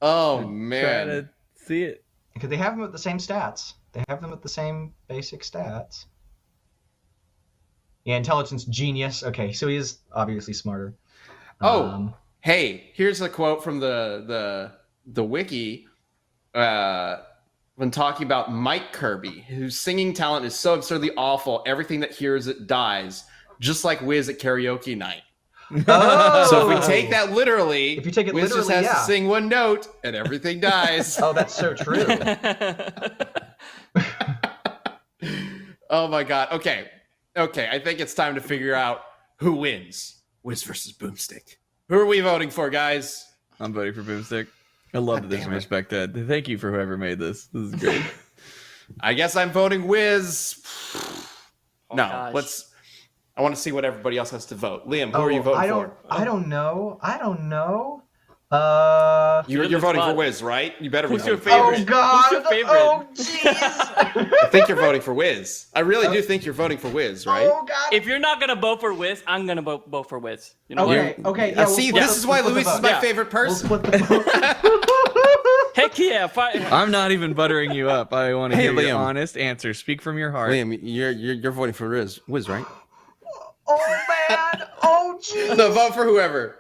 Oh man. Trying to see it. Because they have them at the same stats. They have them at the same basic stats. Yeah, intelligence genius. Okay, so he is obviously smarter. Hey, here's a quote from the wiki when talking about Mike Kirby, whose singing talent is so absurdly awful, everything that hears it dies, just like Wiz at karaoke night. Oh! So if we take that literally, if you take it Wiz literally, just has to sing one note and everything dies. Oh, that's so true. Oh my god. Okay, I think it's time to figure out who wins. Wiz versus Boomstick. Who are we voting for, guys? I'm voting for Boomstick. I love that there's some respect to it. Thank you for whoever made this. This is great. I guess I'm voting Wiz. Gosh. I want to see what everybody else has to vote. Liam, who are you voting for? I don't know. You're voting for Wiz, right? You better be. Who's your voting for favorite? Wiz. Oh god. Who's your favorite? Oh jeez. I think you're voting for Wiz. I really do think you're voting for Wiz, right? Oh god. If you're not gonna vote for Wiz, I'm gonna vote for Wiz. You know what? Okay. Yeah, See, this is why Luis is my favorite We'll person. split the vote. Heck yeah! I'm not even buttering you up. I want to hear Liam. your honest answer. Speak from your heart. Liam, you're voting for Wiz, right? Oh man. Oh jeez. No, vote for whoever.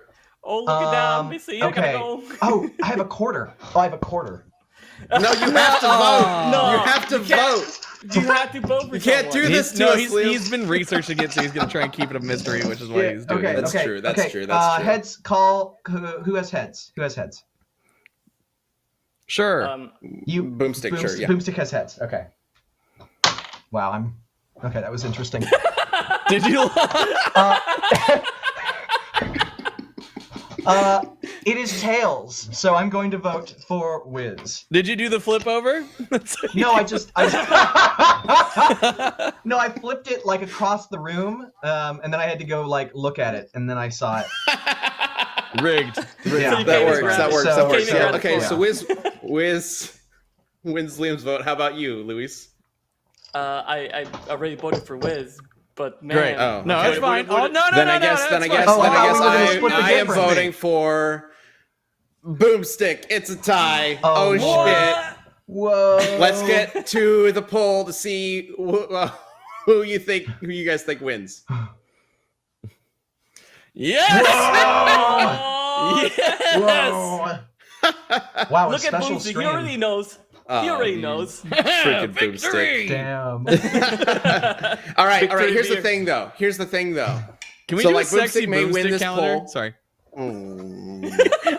Oh, look at that, Missy. I gotta go. Oh, I have a quarter. No, you have to vote. No, you have to vote. You have to vote for You can't do this to us, Liam. He's been researching it, so he's gonna try and keep it a mystery, which is why he's doing it. That's true. That's true. Heads call. Who has heads? Who has heads? Sure. Boomstick, sure. Yeah. Boomstick has heads. Okay. Wow. Okay, that was interesting. Did you? It is tails, so I'm going to vote for Wiz. Did you do the flip over? No, No, I flipped it like across the room, and then I had to go like look at it, and then I saw it. Rigged. Yeah, That works. So- Okay, so yeah. Wiz wins Liam's vote. How about you, Luis? I already voted for Wiz, but man. Great. Oh, No, okay. it's fine. Oh, no, Then I guess Oh, I thought we were gonna split the I am difference. voting for Boomstick. It's a tie. Oh, Oh shit. Whoa. Let's get to the poll to see who you guys think wins. Yes! Oh, yes! Whoa. Wow, a Look at special Boomsy. He stream. already knows. He already knows. Freaking Boomstick. Damn. All right. Victory Here's the beer. thing, though. Can we So, do like, a sexy Boomstick may win Boomstick this calendar? poll. Sorry.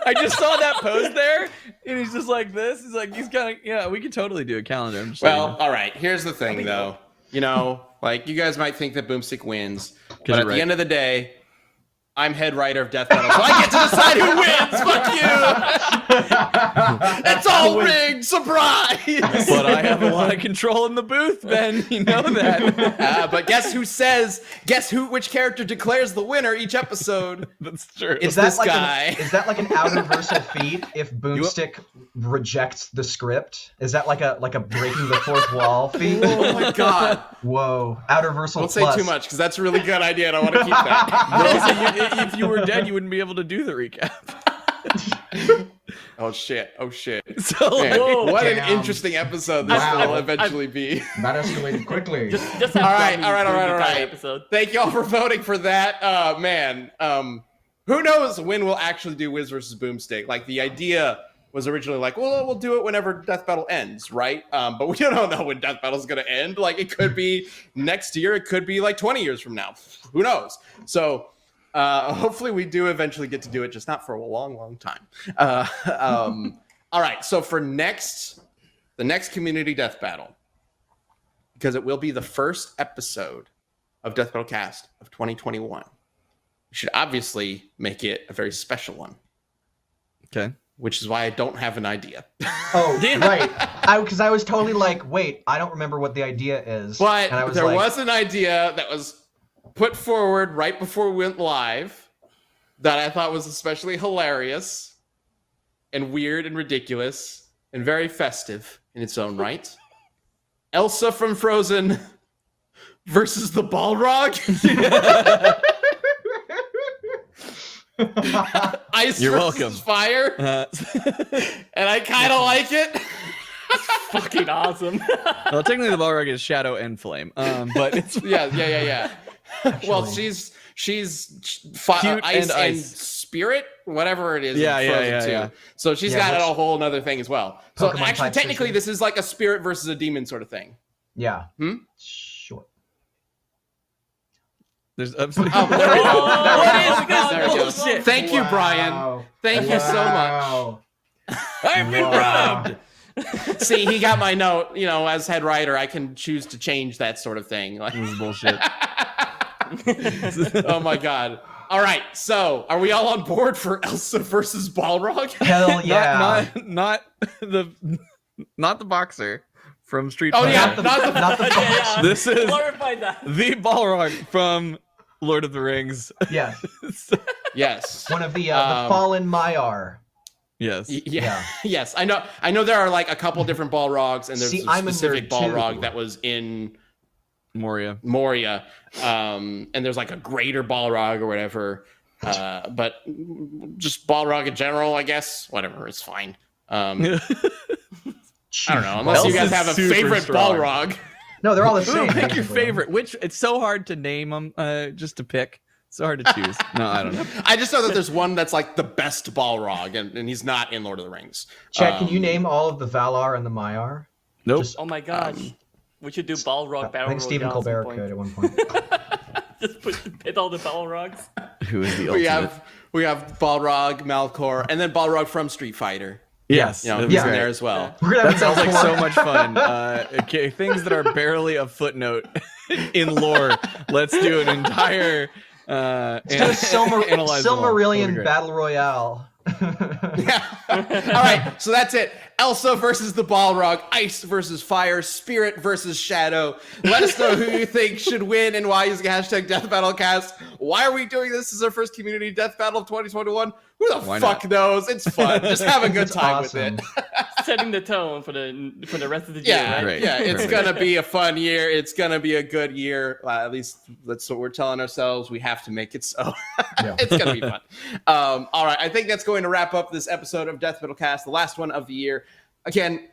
I just saw that pose there, and he's just like this. He's like, he's kind of, yeah, we could totally do a calendar. I'm just Well, all right. Here's the thing, though. You know, like, you guys might think that Boomstick wins, but at the end of the day, I'm head writer of Death Battle, so I get to decide who wins. Fuck you! It's all rigged. Surprise! But I have a lot of control in the booth, Ben. You know that. But guess which character declares the winner each episode? That's true. It's this like guy. Is that like an outerversal feat if Boomstick rejects the script? Is that like a breaking the fourth wall feat? Oh my god! Whoa, outerversal. Don't say too much because that's a really good idea, and I want to keep that. If you were dead, you wouldn't be able to do the recap. Oh shit! So, man, what an interesting episode this will eventually be. That escalated quickly. Just all right. Episode. Thank y'all for voting for that. Man, who knows when we'll actually do Wiz versus Boomstick? Like, the idea was originally like, well, we'll do it whenever Death Battle ends, right? But we don't know when Death Battle's gonna end. Like, it could be next year, it could be like 20 years from now. Who knows? So hopefully we do eventually get to do it, just not for a long time. All right, so for the next community Death Battle, because it will be the first episode of Death Battle Cast of 2021, we should obviously make it a very special one. Okay. Which is why I don't have an idea. Oh, right. Because I was totally like, wait, I don't remember what the idea is. But and there was an idea that was put forward right before we went live that I thought was especially hilarious and weird and ridiculous and very festive in its own right. Elsa from Frozen versus the Balrog. Ice You're versus welcome. fire. And I kind of like it. Fucking awesome. Well, technically the Balrog is shadow and flame, but it's Yeah. Well, she's Cute ice and and ice. spirit, whatever it is. Yeah, in yeah, Frozen yeah, 2. yeah. So she's got a whole another thing as well. So Pokemon actually, type technically, situation. this is like a spirit versus a demon sort of thing. Yeah. Oh, Sure. there's there we go. What is this There we go. bullshit? Thank you, Brian. Thank you so much. I've been robbed. See, he got my note. You know, as head writer, I can choose to change that sort of thing. Like, This is bullshit. oh my god. All right, so are we all on board for Elsa versus Balrog? Hell yeah. Not the boxer from Street Oh Fighter. yeah, not the Yeah. This is Clarify that. the Balrog from Lord of the Rings. Yeah. yes. One of the fallen Maiar. Yes. Yeah. Yes, I know there are like a couple different Balrogs, and there's See, a I'm a specific nerd, too. Balrog that was in Moria. and there's like a greater Balrog or whatever. But just Balrog in general, I guess. Whatever, it's fine. I don't know, unless you guys Elsa's have a super favorite strong. Balrog. No, they're all the Ooh, same. pick your technically. favorite. Which it's so hard to name them. Just to pick. So hard to choose. No, I don't know. I just know that there's one that's like the best Balrog, and he's not in Lord of the Rings. Chat, can you name all of the Valar and the Maiar? Nope. Just- Oh my gosh. We should do Balrog battle I think Stephen royale at some Colbert could point. at one point. Just pit all the Balrogs. Who is the We ultimate? have Balrog, Malkor, and then Balrog from Street Fighter. Yes. You know, that'd he's be in great. there as well. We're gonna That have sounds like Malkor. so much fun. Okay, things that are barely a footnote in lore. Let's do an entire It's got a analyze them all. That'd be Silmarillion great. Battle Royale. Yeah. All right, so that's it. Elsa versus the Balrog, ice versus fire, spirit versus shadow. Let us know who you think should win and why using hashtag DeathBattleCast. Why are we doing this as our first community death battle of 2021? Who the Why fuck knows? It's fun. Just have a good It's time awesome. with it. Setting the tone for the rest of the year, Yeah, right? Great. yeah, it's Perfect. gonna be a fun year. It's gonna be a good year. At least that's what we're telling ourselves. We have to make it so. Yeah. It's gonna be fun. All right, I think that's going to wrap up this episode of Death Battle Cast, the last one of the year. Again,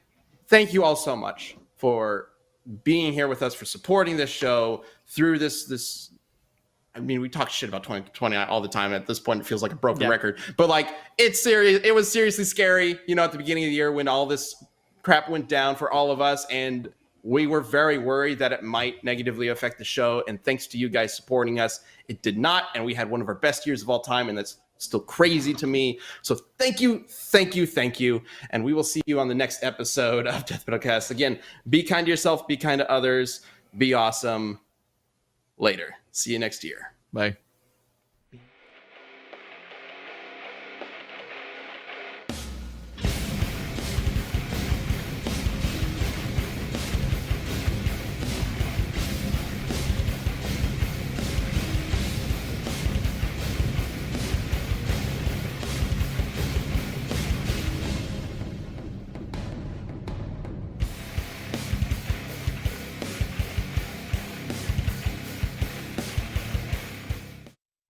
thank you all so much for being here with us, for supporting this show through this. I mean, we talk shit about 2020 all the time. At this point, it feels like a broken record. But like, it's serious. It was seriously scary, you know, at the beginning of the year when all this crap went down for all of us, and we were very worried that it might negatively affect the show. And thanks to you guys supporting us, it did not. And we had one of our best years of all time, and that's still crazy to me. So thank you. And we will see you on the next episode of Death Podcast. Again, be kind to yourself, be kind to others, be awesome. Later. See you next year. Bye.